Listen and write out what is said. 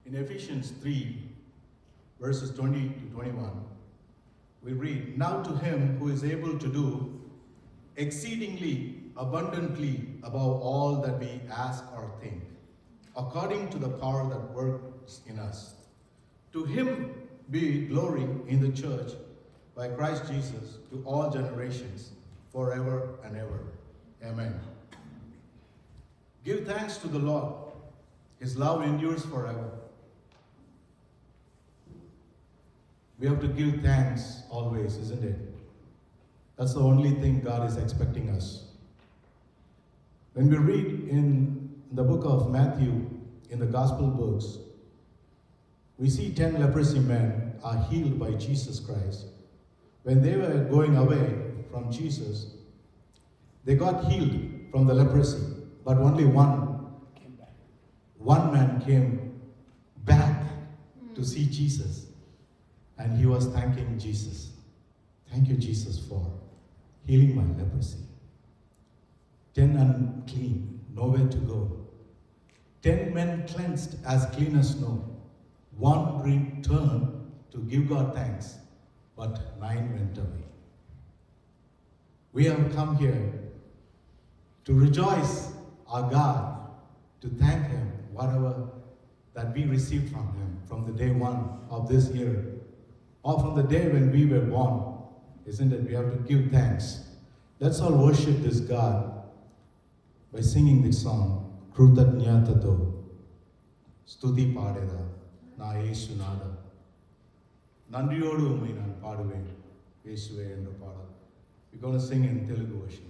In Ephesians 3, verses 20 to 21, we read, "Now to him who is able to do exceedingly abundantly above all that we ask or think, according to the power that works in us. To him be glory in the church by Christ Jesus to all generations, forever and ever. Amen." Give thanks to the Lord. His love endures forever. We have to give thanks always, isn't it? That's the only thing God is expecting us. When we read in the book of Matthew, in the gospel books, we see 10 leprosy men are healed by Jesus Christ. When they were going away from Jesus, they got healed from the leprosy, but only one man came back to see Jesus, and he was thanking Jesus. "Thank you, Jesus, for healing my leprosy." 10 unclean, nowhere to go. 10 men cleansed as clean as snow. One returned to give God thanks, but 9 went away. We have come here to rejoice our God, to thank Him, whatever that we received from Him from the day one of this year, or from the day when we were born. Isn't it? We have to give thanks. Let's all worship this God by singing this song, "Krutatnyatato Stuti Padeda Na Yesu Nada." நன்றியோடு உம்மை நான் பாடுவேன் இயேசுவே என்ற பாடல். We're going to sing in Telugu version.